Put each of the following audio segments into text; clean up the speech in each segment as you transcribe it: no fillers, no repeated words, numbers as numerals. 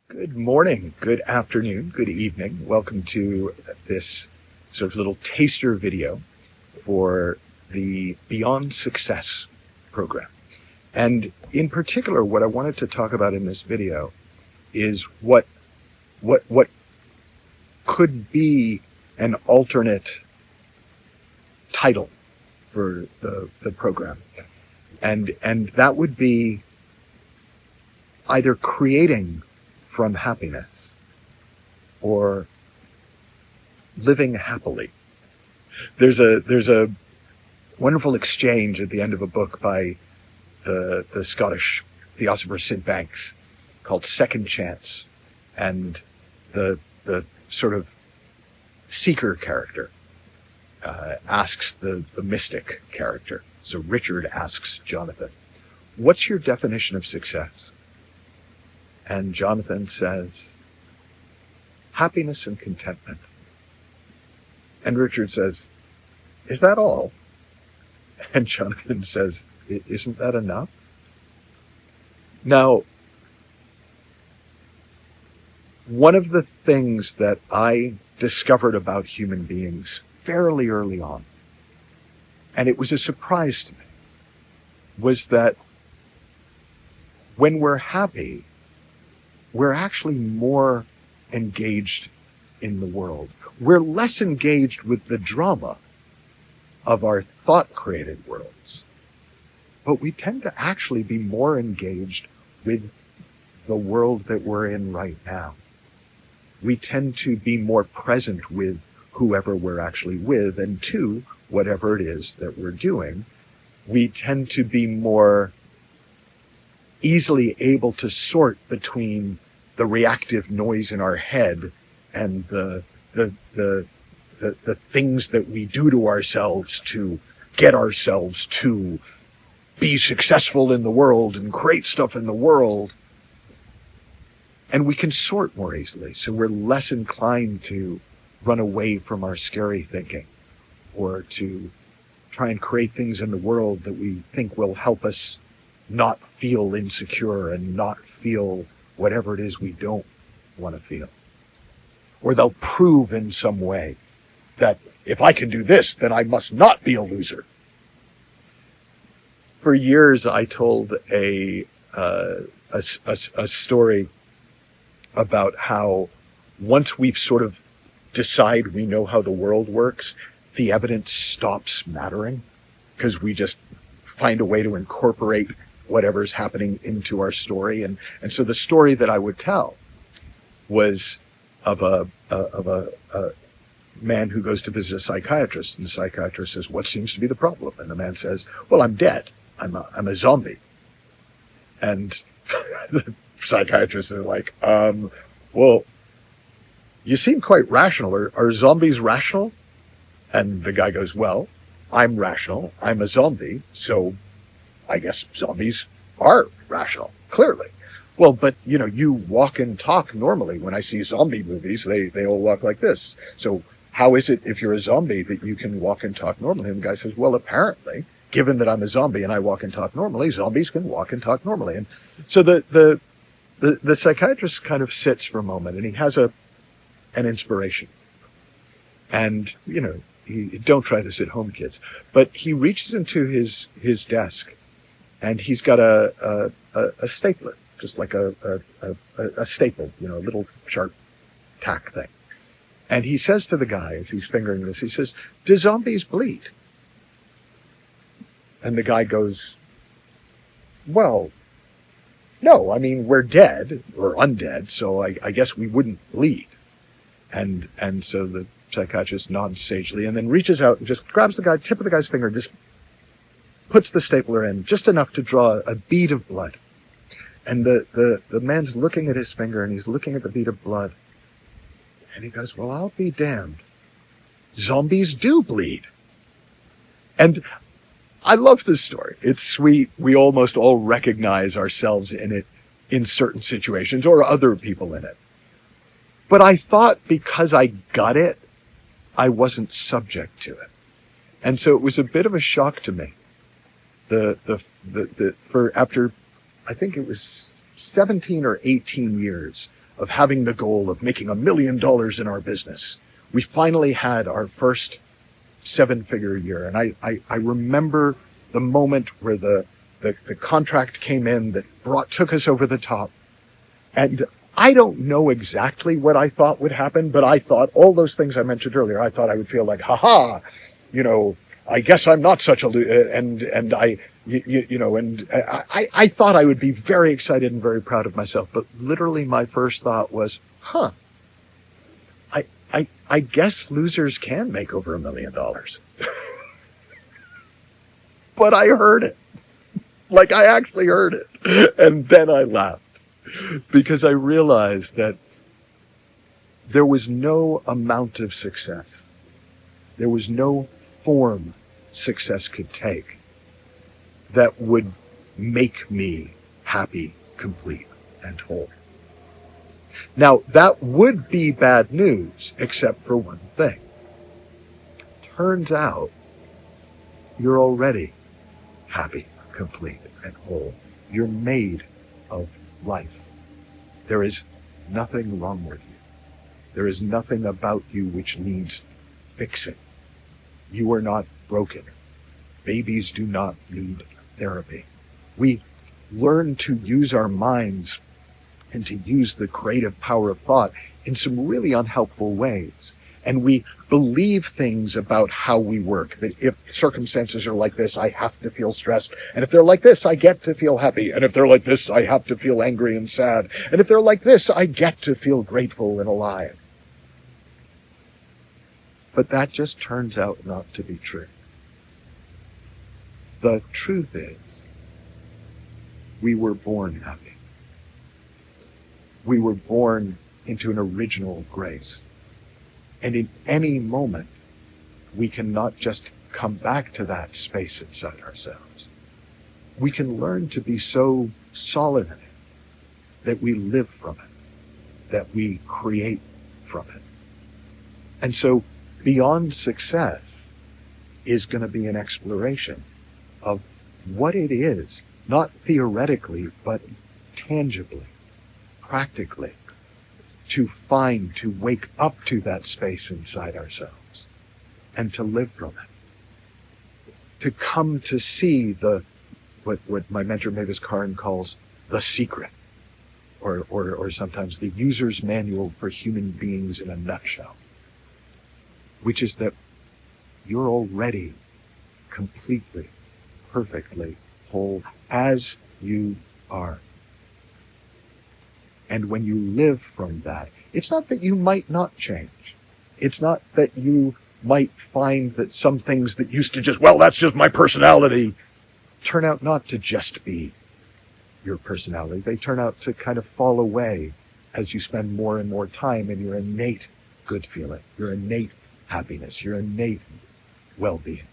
Good morning, good afternoon, good evening. Welcome to this sort of little taster video for the Beyond Success program. And in particular, what I wanted to talk about in this video is what could be an alternate title for the program. And that would be either creating from happiness or living happily. There's a wonderful exchange at the end of a book by the Scottish theosopher Syd Banks called Second Chance, and the sort of seeker character asks the mystic character. So Richard asks Jonathan, "What's your definition of success?" And Jonathan says, "Happiness and contentment." And Richard says, "Is that all?" And Jonathan says, "Isn't that enough?" Now, one of the things that I discovered about human beings fairly early on, and it was a surprise to me, was that when we're happy, we're actually more engaged in the world. We're less engaged with the drama of our thought-created worlds, but we tend to actually be more engaged with the world that we're in right now. We tend to be more present with whoever we're actually with, and to whatever it is that we're doing. We tend to be more easily able to sort between the reactive noise in our head and the things that we do to ourselves to get ourselves to be successful in the world and create stuff in the world. And we can sort more easily, so we're less inclined to run away from our scary thinking or to try and create things in the world that we think will help us not feel insecure and not feel whatever it is we don't want to feel. Or they'll prove in some way that if I can do this, then I must not be a loser. For years, I told a story about how once we've sort of decide we know how the world works, the evidence stops mattering because we just find a way to incorporate whatever's happening into our story. And so the story that I would tell was of a man who goes to visit a psychiatrist, and the psychiatrist says, "What seems to be the problem?" And the man says, "Well, I'm dead. I'm a zombie." And the psychiatrist is like, "Well, you seem quite rational. Are zombies rational?" And the guy goes, "Well, I'm rational. I'm a zombie, so I guess zombies are rational, clearly." "Well, but, you walk and talk normally. When I see zombie movies, they all walk like this. So how is it if you're a zombie that you can walk and talk normally?" And the guy says, "Well, apparently, given that I'm a zombie and I walk and talk normally, zombies can walk and talk normally." And so the psychiatrist kind of sits for a moment, and he has an inspiration. And, don't try this at home, kids. But he reaches into his desk, and he's got a stapler, just like a staple, a little sharp tack thing. And he says to the guy as he's fingering this, he says, "Do zombies bleed?" And the guy goes, "Well, no, I mean, we're dead or undead, so I guess we wouldn't bleed." And so the psychiatrist nods sagely and then reaches out and just grabs the tip of the guy's finger, and just puts the stapler in just enough to draw a bead of blood. And the man's looking at his finger, and he's looking at the bead of blood. And he goes, "Well, I'll be damned. Zombies do bleed." And I love this story. It's sweet. We almost all recognize ourselves in it in certain situations, or other people in it. But I thought because I got it, I wasn't subject to it. And so it was a bit of a shock to me. For after, I think it was 17 or 18 years of having the goal of making $1 million in our business. We finally had our first 7-figure year. And I remember the moment where the contract came in that took us over the top. And I don't know exactly what I thought would happen, but I thought all those things I mentioned earlier. I thought I would feel like, I guess I'm not such a and I thought I would be very excited and very proud of myself. But literally, my first thought was, I guess losers can make over $1 million. But I heard it. Like, I actually heard it. And then I laughed because I realized that there was no amount of success. There was no form success could take that would make me happy, complete, and whole. Now, that would be bad news, except for one thing. Turns out, you're already happy, complete, and whole. You're made of life. There is nothing wrong with you. There is nothing about you which needs fixing. You are not broken. Babies do not need therapy. We learn to use our minds and to use the creative power of thought in some really unhelpful ways. And we believe things about how we work. That if circumstances are like this, I have to feel stressed. And if they're like this, I get to feel happy. And if they're like this, I have to feel angry and sad. And if they're like this, I get to feel grateful and alive. But that just turns out not to be true. The truth is, we were born happy. We were born into an original grace. And in any moment, we can not just come back to that space inside ourselves. We can learn to be so solid in it that we live from it, that we create from it. And so beyond success is going to be an exploration of what it is, not theoretically, but tangibly, practically, to wake up to that space inside ourselves and to live from it. To come to see what my mentor Mavis Karn calls the secret, or sometimes the user's manual for human beings in a nutshell, which is that you're already completely, perfectly whole as you are. And when you live from that, it's not that you might not change. It's not that you might find that some things that used to that's just my personality, turn out not to just be your personality. They turn out to kind of fall away as you spend more and more time in your innate good feeling, your innate happiness, your innate well-being.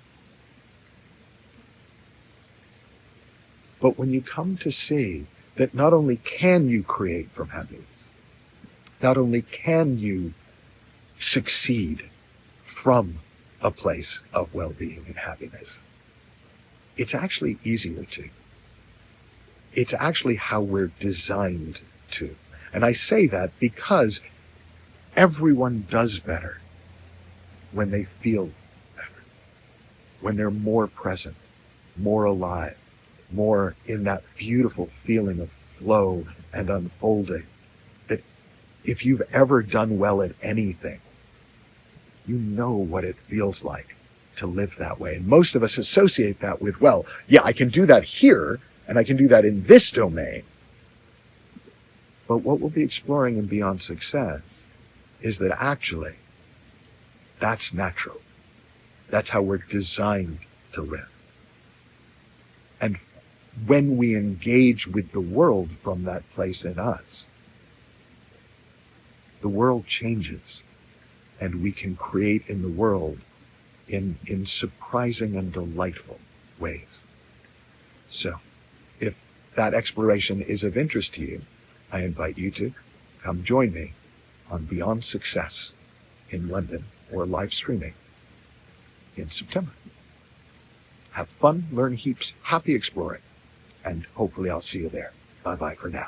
But when you come to see that not only can you create from happiness, not only can you succeed from a place of well-being and happiness, it's actually easier to. It's actually how we're designed to. And I say that because everyone does better when they feel better, when they're more present, more alive, more in that beautiful feeling of flow and unfolding. That if you've ever done well at anything, you know what it feels like to live that way. And most of us associate that with, I can do that here, and I can do that in this domain. But what we'll be exploring in Beyond Success is that actually, that's natural. That's how we're designed to live. And when we engage with the world from that place in us, the world changes, and we can create in the world in surprising and delightful ways. So, if that exploration is of interest to you, I invite you to come join me on Beyond Success in London, or live streaming in September. Have fun, learn heaps, happy exploring, and hopefully I'll see you there. Bye-bye for now.